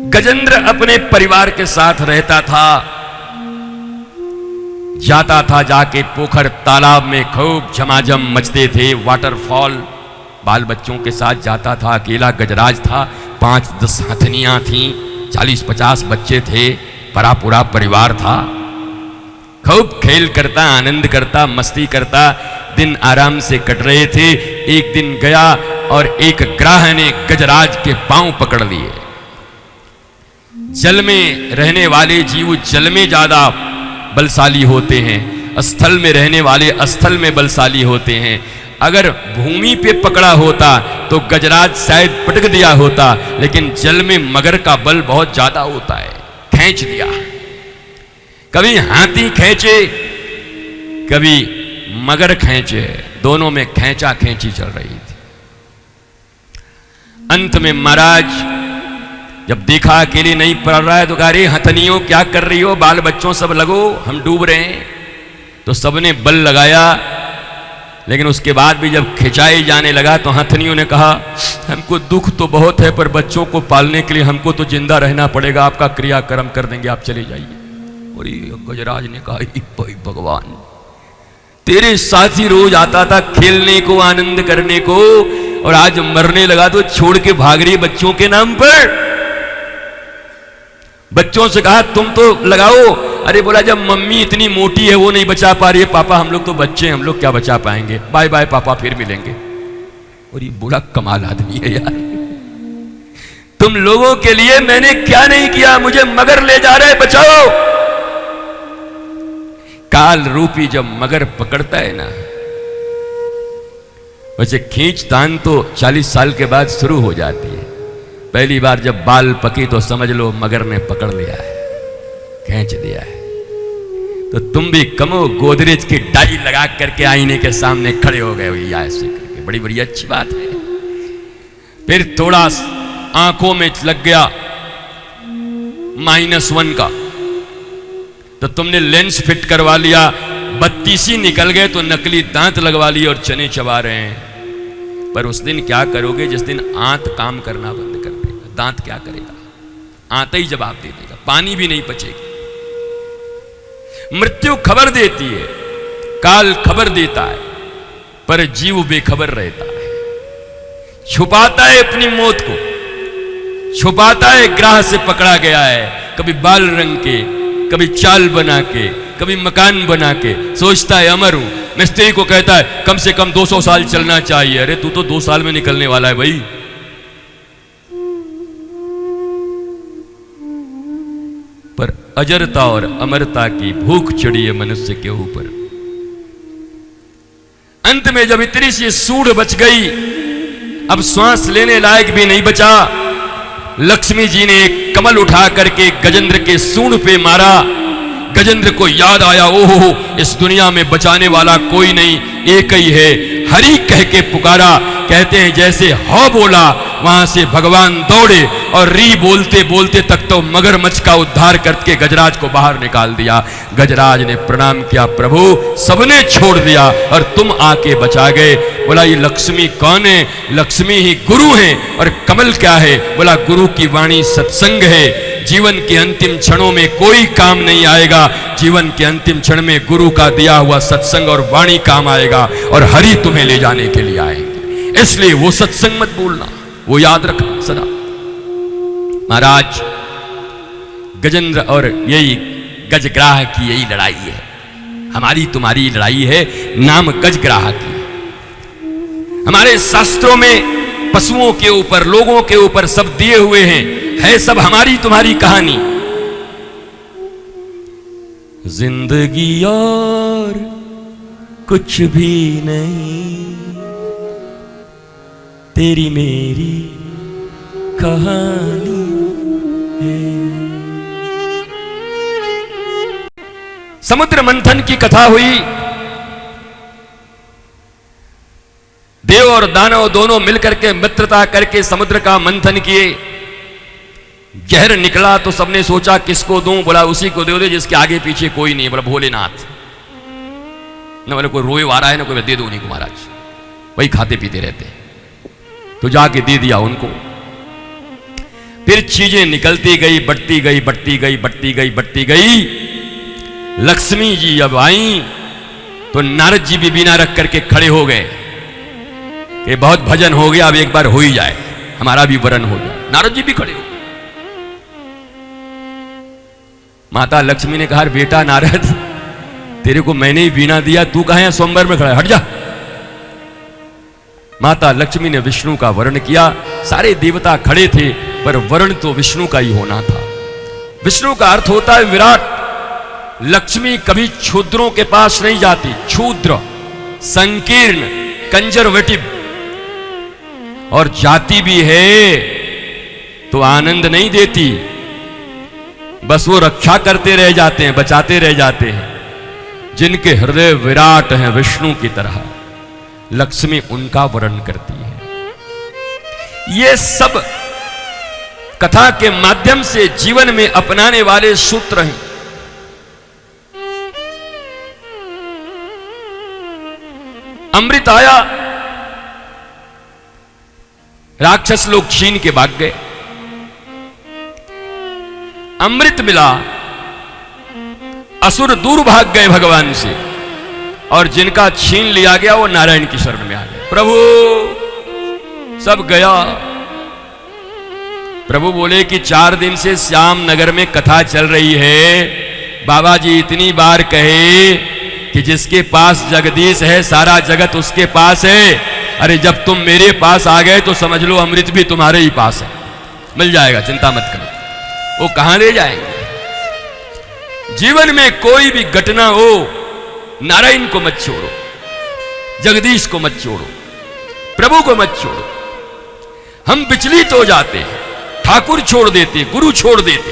गजेंद्र अपने परिवार के साथ रहता था, जाता था, जाके पोखर तालाब में खूब झमाझम मचते थे, वाटरफॉल बाल बच्चों के साथ जाता था। अकेला गजराज था, 5-10 हथनियां थीं, 40-50 बच्चे थे, बड़ा पूरा परिवार था। खूब खेल करता, आनंद करता, मस्ती करता, दिन आराम से कट रहे थे। एक दिन गया और एक ग्राह ने गजराज के पांव पकड़ लिए। जल में रहने वाले जीव जल में ज्यादा बलशाली होते हैं, स्थल में रहने वाले स्थल में बलशाली होते हैं। अगर भूमि पे पकड़ा होता तो गजराज शायद पटक दिया होता, लेकिन जल में मगर का बल बहुत ज्यादा होता है, खींच दिया। कभी हाथी खींचे, कभी मगर खींचे, दोनों में खींचा खींची चल रही थी। अंत में महाराज जब देखा अकेले नहीं पड़ रहा है तो कहा, अरे हथनियों क्या कर रही हो, बाल बच्चों सब लगो, हम डूब रहे हैं। तो सबने बल लगाया, लेकिन उसके बाद भी जब खिंचाई जाने लगा तो हथनियों ने कहा, हमको दुख तो बहुत है, पर बच्चों को पालने के लिए हमको तो जिंदा रहना पड़ेगा, आपका क्रियाक्रम कर देंगे, आप चले जाइए। और गजराज ने कहा, भाई भगवान, तेरे साथ ही रोज आता था खेलने को, आनंद करने को, और आज मरने लगा तो छोड़ के भाग रही बच्चों के नाम पर। बच्चों से कहा तुम तो लगाओ। अरे बोला, जब मम्मी इतनी मोटी है वो नहीं बचा पा रही है, पापा हम लोग तो बच्चे हैं, हम लोग क्या बचा पाएंगे, बाय बाय पापा, फिर मिलेंगे। और ये बड़ा कमाल आदमी है यार, तुम लोगों के लिए मैंने क्या नहीं किया, मुझे मगर ले जा रहे, बचाओ। काल रूपी जब मगर पकड़ता है ना, वैसे खींचतान तो 40 साल के बाद शुरू हो जाती है। पहली बार जब बाल पकी तो समझ लो मगर ने पकड़ लिया है, खींच दिया है। तो तुम भी कमो गोदरेज की डाई लगा करके आईने के सामने खड़े हो गए, भैया ऐसे करके, बड़ी बड़ी अच्छी बात है। फिर थोड़ा आंखों में लग गया -1 का, तो तुमने लेंस फिट करवा लिया, 32 निकल गए तो नकली दांत लगवा लिए और चने चबा रहे हैं। पर उस दिन क्या करोगे जिस दिन आंत काम करना बंद कर देगा, दांत क्या करेगा, आंत ही जवाब दे देगा, पानी भी नहीं बचेगी। मृत्यु खबर देती है, काल खबर देता है, पर जीव बेखबर रहता है, छुपाता है अपनी मौत को, छुपाता है ग्राह से पकड़ा गया है, कभी बाल रंग के, कभी चाल बना के, कभी मकान बना के, सोचता है अमर हूं। मिस्त्री को कहता है कम से कम 200 साल चलना चाहिए, अरे तू तो 2 साल में निकलने वाला है भाई। पर अजरता और अमरता की भूख चढ़ी है मनुष्य के ऊपर। अंत में जब इतनी सी सूढ़ बच गई, अब श्वास लेने लायक भी नहीं बचा, लक्ष्मी जी ने एक कमल उठा करके गजेंद्र के सूंड पे मारा। गजेंद्र को याद आया, ओहो इस दुनिया में बचाने वाला कोई नहीं, एक ही है, हरि कह के पुकारा। कहते हैं जैसे हौ बोला वहां से भगवान दौड़े और री बोलते बोलते तक तो मगरमच्छ का उद्धार करके गजराज को बाहर निकाल दिया। गजराज ने प्रणाम किया, प्रभु सबने छोड़ दिया और तुम आके बचा गए। बोला ये लक्ष्मी कौन है? लक्ष्मी ही गुरु है। और कमल क्या है? बोला गुरु की वाणी सत्संग है। जीवन के अंतिम क्षणों में कोई काम नहीं आएगा, जीवन के अंतिम क्षण में गुरु का दिया हुआ सत्संग और वाणी काम आएगा और हरि तुम्हें ले जाने के लिए आएंगे। इसलिए वो सत्संग मत भूलना, वो याद रखना सदा। महाराज गजेंद्र और यही गजग्राह की यही लड़ाई है, हमारी तुम्हारी लड़ाई है, नाम गजग्राह की। हमारे शास्त्रों में पशुओं के ऊपर, लोगों के ऊपर सब दिए हुए हैं, है सब हमारी तुम्हारी कहानी। जिंदगी और कुछ भी नहीं, तेरी मेरी कहानी है। समुद्र मंथन की कथा हुई। देव और दानव दोनों मिलकर के मित्रता करके समुद्र का मंथन किए। जहर निकला तो सबने सोचा किसको दूं? बोला उसी को दे जिसके आगे पीछे कोई नहीं। बोला भोलेनाथ। न बोले कोई रोए आ रहा है ना कोई, दे दो उन्हीं को महाराज, वही खाते पीते रहते। तो जाके दे दिया उनको। फिर चीजें निकलती गई, बढ़ती गई, बढ़ती गई, बढ़ती गई, बढ़ती गई। लक्ष्मी जी अब आई तो नारद जी भी बीना रख करके खड़े हो गए कि बहुत भजन हो गया, अब एक बार हो ही जाए, हमारा भी वरण हो जाए। नारद जी भी खड़े हो गए। माता लक्ष्मी ने कहा, बेटा नारद, तेरे को मैंने ही वीणा दिया, तू कहां है स्वयंवर में खड़ा है, हट जा। माता लक्ष्मी ने विष्णु का वर्ण किया। सारे देवता खड़े थे, पर वर्ण तो विष्णु का ही होना था। विष्णु का अर्थ होता है विराट। लक्ष्मी कभी क्षुद्रों के पास नहीं जाती। क्षुद्र, संकीर्ण, कंजर्वेटिव, और जाती भी है तो आनंद नहीं देती, बस वो रक्षा करते रह जाते हैं, बचाते रह जाते हैं। जिनके हृदय विराट हैं विष्णु की तरह, लक्ष्मी उनका वर्ण करती है। ये सब कथा के माध्यम से जीवन में अपनाने वाले सूत्र हैं। अमृत आया, राक्षस लोग छीन के भाग गए। अमृत मिला, असुर दूर भाग गए भगवान से, और जिनका छीन लिया गया वो नारायण की शरण में आ गए। प्रभु सब गया। प्रभु बोले कि 4 दिन से श्याम नगर में कथा चल रही है। बाबा जी इतनी बार कहे कि जिसके पास जगदीश है सारा जगत उसके पास है। अरे जब तुम मेरे पास आ गए तो समझ लो अमृत भी तुम्हारे ही पास है, मिल जाएगा, चिंता मत करो। वो कहां ले जाएंगे? जीवन में कोई भी घटना हो, नारायण को मत छोड़ो, जगदीश को मत छोड़ो, प्रभु को मत छोड़ो। हम विचलित हो जाते हैं, ठाकुर छोड़ देते, गुरु छोड़ देते,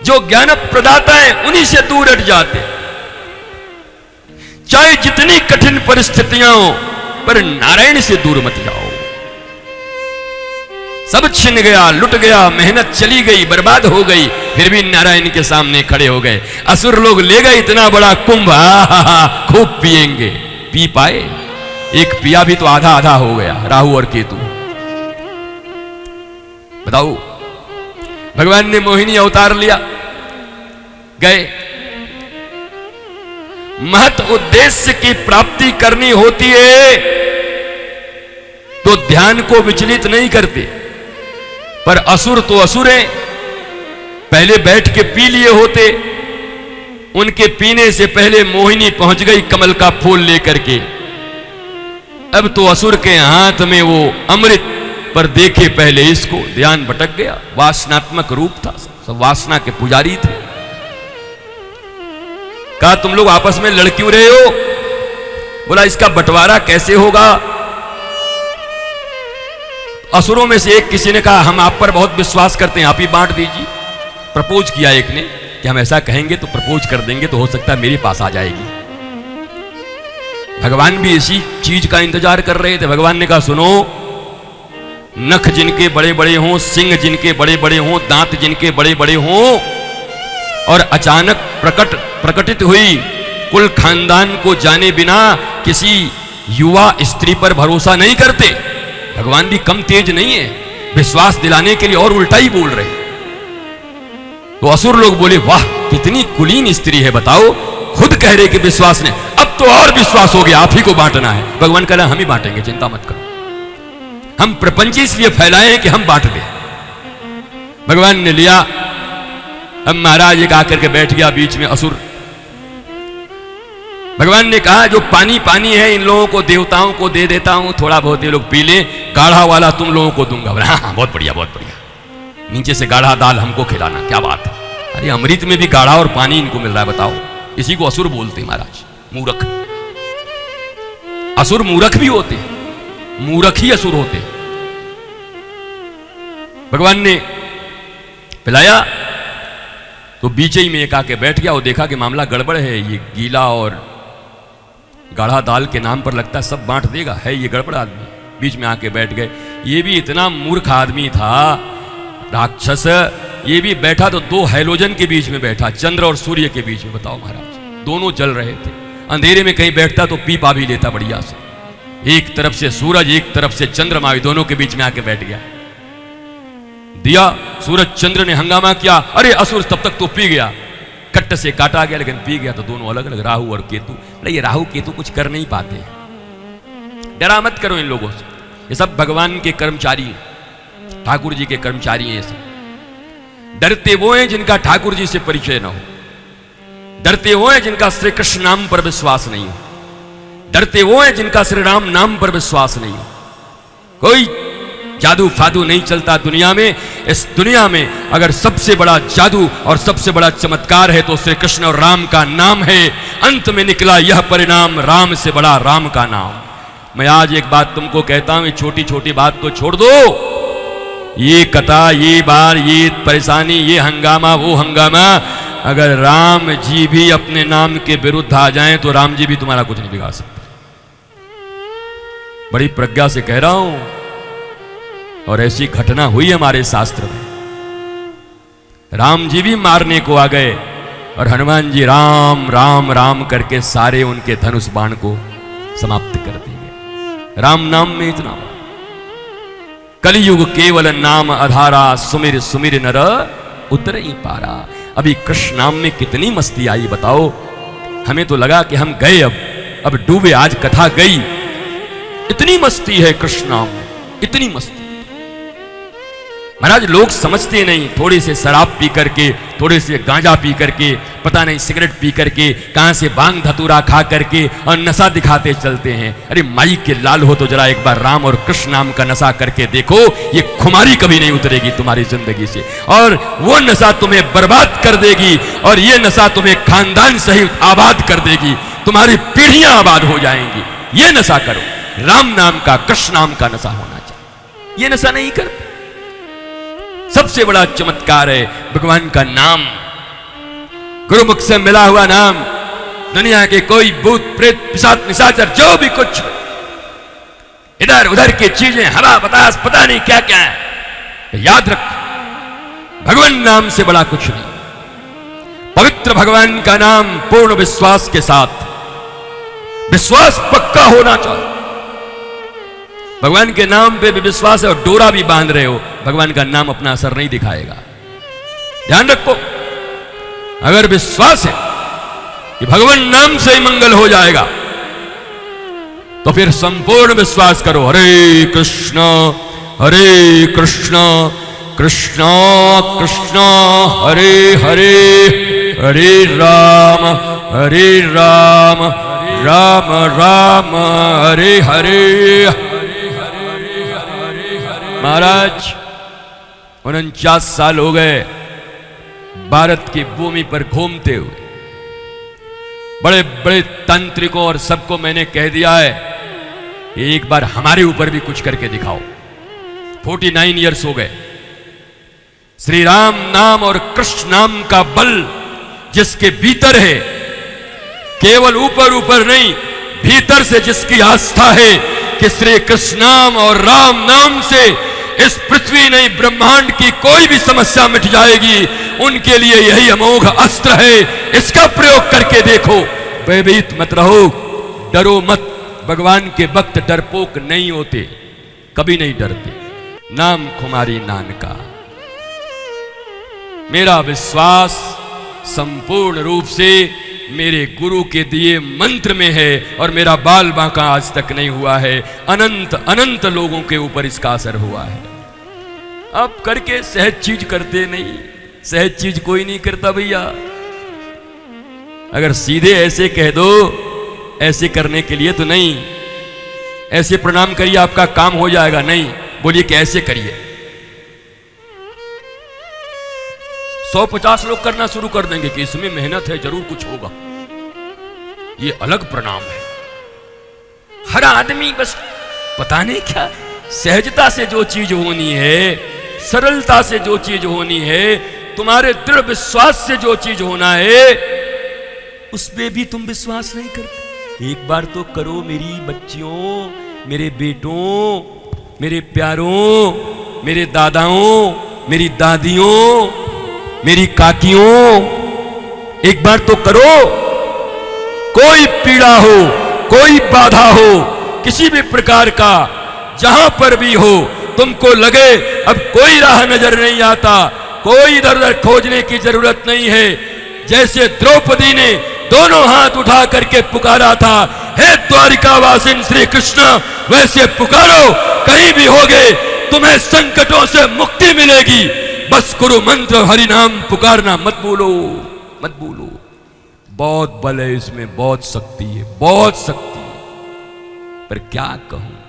जो ज्ञान प्रदाता है उन्हीं से दूर हट जाते। चाहे जितनी कठिन परिस्थितियां हो, पर नारायण से दूर मत जाओ। सब छिन गया, लुट गया, मेहनत चली गई, बर्बाद हो गई, फिर भी नारायण के सामने खड़े हो गए। असुर लोग ले गए इतना बड़ा कुंभ, खूब पिएंगे, पी पाए? एक पिया भी तो आधा आधा हो गया, राहु और केतु। बताओ, भगवान ने मोहिनी अवतार लिया, गए। महत उद्देश्य की प्राप्ति करनी होती है तो ध्यान को विचलित नहीं करते, पर असुर तो असुर हैं। पहले बैठ के पी लिए होते, उनके पीने से पहले मोहिनी पहुंच गई कमल का फूल लेकर के। अब तो असुर के हाथ में वो अमृत, पर देखे पहले इसको, ध्यान भटक गया। वासनात्मक रूप था, सब वासना के पुजारी थे। कहा तुम लोग आपस में लड़ क्यों रहे हो? बोला इसका बंटवारा कैसे होगा? असुरों में से एक किसी ने कहा हम आप पर बहुत विश्वास करते हैं, आप ही बांट दीजिए। प्रपोज किया एक ने कि हम ऐसा कहेंगे तो प्रपोज कर देंगे, तो हो सकता है मेरे पास आ जाएगी। भगवान भी इसी चीज का इंतजार कर रहे थे। भगवान ने कहा सुनो, नख जिनके बड़े बड़े हों, सिंह जिनके बड़े बड़े हों, दांत जिनके बड़े बड़े हों, और अचानक प्रकटित हुई कुल खानदान को जाने बिना किसी युवा स्त्री पर भरोसा नहीं करते। भगवान भी कम तेज नहीं है, विश्वास दिलाने के लिए और उल्टा ही बोल रहे। तो असुर लोग बोले वाह कितनी कुलीन स्त्री है, बताओ, खुद कह रहे कि विश्वास ने, अब तो और विश्वास हो गया, आप ही को बांटना है। भगवान कह रहा हम ही बांटेंगे, चिंता मत करो। हम प्रपंच इसलिए फैलाए हैं कि हम बांट दें। भगवान ने लिया। अब महाराज एक आकर के बैठ गया बीच में असुर। भगवान ने कहा जो पानी पानी है इन लोगों को, देवताओं को दे देता हूं, थोड़ा बहुत ये लोग पी ले, गाढ़ा वाला तुम लोगों को दूंगा। हाँ बहुत बढ़िया, बहुत बढ़िया, नीचे से गाढ़ा दाल हमको खिलाना, क्या बात है। अरे अमृत में भी गाढ़ा और पानी इनको मिल रहा है, बताओ। इसी को असुर बोलते महाराज, मूर्ख। असुर मूर्ख भी होते, मूर्ख ही असुर होते। भगवान ने पिलाया तो बीच ही में एक आके बैठ गया। वो देखा कि मामला गड़बड़ है, ये गीला और गाढ़ा दाल के नाम पर लगता है सब बांट देगा, है ये गड़बड़ आदमी। बीच में आके बैठ गए। ये भी इतना मूर्ख आदमी था राक्षस, ये भी बैठा तो 2 हैलोजन के बीच में बैठा, चंद्र और सूर्य के बीच में। बताओ महाराज, दोनों जल रहे थे। अंधेरे में कहीं बैठता तो पी पा भी लेता बढ़िया से। एक तरफ से सूरज, एक तरफ से चंद्रमा, दोनों के बीच में आके बैठ गया। दिया, सूरज चंद्र ने हंगामा किया, अरे असुर तब तक तो पी गया, कट्ट से काटा गया लेकिन पी गया। तो दोनों अलग अलग, राहु और केतु। ये राहु केतु कुछ कर नहीं पाते, डरा मत करो इन लोगों से, ये सब भगवान के कर्मचारी हैं, ठाकुर जी के कर्मचारी हैं। ये सब डरते वो हैं जिनका ठाकुर जी से परिचय न हो, डरते वो हैं जिनका श्री कृष्ण नाम पर विश्वास नहीं हो, डरते वो हैं जिनका श्री राम नाम पर विश्वास नहीं हो। कोई जादू फादू नहीं चलता दुनिया में। इस दुनिया में अगर सबसे बड़ा जादू और सबसे बड़ा चमत्कार है तो श्री कृष्ण और राम का नाम है। अंत में निकला यह परिणाम, राम से बड़ा राम का नाम। मैं आज एक बात तुमको कहता हूं, छोटी छोटी बात तो छोड़ दो, ये कथा, ये बार, ये परेशानी, ये हंगामा, वो हंगामा, अगर राम जी भी अपने नाम के विरुद्ध आ जाएं तो राम जी भी तुम्हारा कुछ नहीं बिगाड़ सकते। बड़ी प्रज्ञा से कह रहा हूं, और ऐसी घटना हुई हमारे शास्त्र में। राम जी भी मारने को आ गए और हनुमान जी राम राम राम करके सारे उनके धनुष बाण को समाप्त कर दिए। राम नाम में इतना, कलियुग केवल नाम आधारा, सुमिर सुमिर नर उतर ही पारा। अभी कृष्ण नाम में कितनी मस्ती आई बताओ। हमें तो लगा कि हम गए, अब डूबे, आज कथा गई। इतनी मस्ती है कृष्ण नाम में, इतनी मस्ती। महाराज लोग समझते नहीं, थोड़े से शराब पी करके, थोड़े से गांजा पी करके, पता नहीं सिगरेट पी करके, कहां से भांग धतूरा खा करके और नशा दिखाते चलते हैं। अरे माई के लाल हो तो जरा एक बार राम और कृष्ण नाम का नशा करके देखो, ये खुमारी कभी नहीं उतरेगी तुम्हारी जिंदगी से, और वो नशा तुम्हें बर्बाद कर देगी, और ये नशा तुम्हें खानदान सहित आबाद कर देगी, तुम्हारी पीढ़ियां आबाद हो जाएंगी। ये नशा करो, राम नाम का, कृष्ण नाम का नशा होना चाहिए। ये नशा नहीं करते। सबसे बड़ा चमत्कार है भगवान का नाम, गुरुमुख से मिला हुआ नाम। दुनिया के कोई भूत प्रेत पिशाच निशाचर जो भी कुछ इधर उधर की चीजें, हवा बतास, पता नहीं क्या क्या है, याद रख, भगवान नाम से बड़ा कुछ नहीं। पवित्र भगवान का नाम पूर्ण विश्वास के साथ, विश्वास पक्का होना चाहिए। भगवान के नाम पे भी विश्वास है और डोरा भी बांध रहे हो, भगवान का नाम अपना असर नहीं दिखाएगा। ध्यान रखो, अगर विश्वास है कि भगवान नाम से ही मंगल हो जाएगा तो फिर संपूर्ण विश्वास करो। हरे कृष्ण कृष्ण कृष्ण हरे हरे, हरे राम राम राम हरे हरे। महाराज 49 साल हो गए भारत की भूमि पर घूमते हुए, बड़े बड़े तांत्रिकों और सबको मैंने कह दिया है एक बार हमारे ऊपर भी कुछ करके दिखाओ। 49 इयर्स हो गए। श्री राम नाम और कृष्ण नाम का बल जिसके भीतर है, केवल ऊपर ऊपर नहीं, भीतर से जिसकी आस्था है कि श्री कृष्ण नाम और राम नाम से इस पृथ्वी नहीं ब्रह्मांड की कोई भी समस्या मिट जाएगी, उनके लिए यही अमोघ अस्त्र है। इसका प्रयोग करके देखो, भयभीत मत रहो, डरो मत। भगवान के भक्त डरपोक नहीं होते, कभी नहीं डरते। नाम खुमारी नानका। मेरा विश्वास संपूर्ण रूप से मेरे गुरु के दिए मंत्र में है और मेरा बाल बांका आज तक नहीं हुआ है। अनंत अनंत लोगों के ऊपर इसका असर हुआ है। अब करके सहज चीज करते नहीं, सहज चीज कोई नहीं करता भैया। अगर सीधे ऐसे कह दो, ऐसे करने के लिए तो नहीं, ऐसे प्रणाम करिए आपका काम हो जाएगा, नहीं, बोलिए कि ऐसे करिए। 150 लोग करना शुरू कर देंगे कि इसमें मेहनत है, जरूर कुछ होगा। ये अलग प्रणाम है। हर आदमी बस पता नहीं क्या, सहजता से जो चीज होनी है, सरलता से जो चीज होनी है, तुम्हारे दृढ़ विश्वास से जो चीज होना है, उस पे भी तुम विश्वास नहीं करते। एक बार तो करो मेरी बच्चियों, मेरे बेटों, मेरे प्यारों, मेरे दादाओं, मेरी दादियों, मेरी काकियों, एक बार तो करो। कोई पीड़ा हो, कोई बाधा हो, किसी भी प्रकार का जहां पर भी हो, तुमको लगे अब कोई राह नजर नहीं आता, कोई इधर उधर खोजने की जरूरत नहीं है। जैसे द्रौपदी ने दोनों हाथ उठा करके पुकारा था, हे द्वारिकावासिन श्री कृष्ण, वैसे पुकारो, कहीं भी होगे तुम्हें संकटों से मुक्ति मिलेगी। बस गुरु मंत्र हरि नाम पुकारना मत भूलो, मत भूलो। बहुत बल है इसमें, बहुत शक्ति है, बहुत शक्ति है, पर क्या कहूं।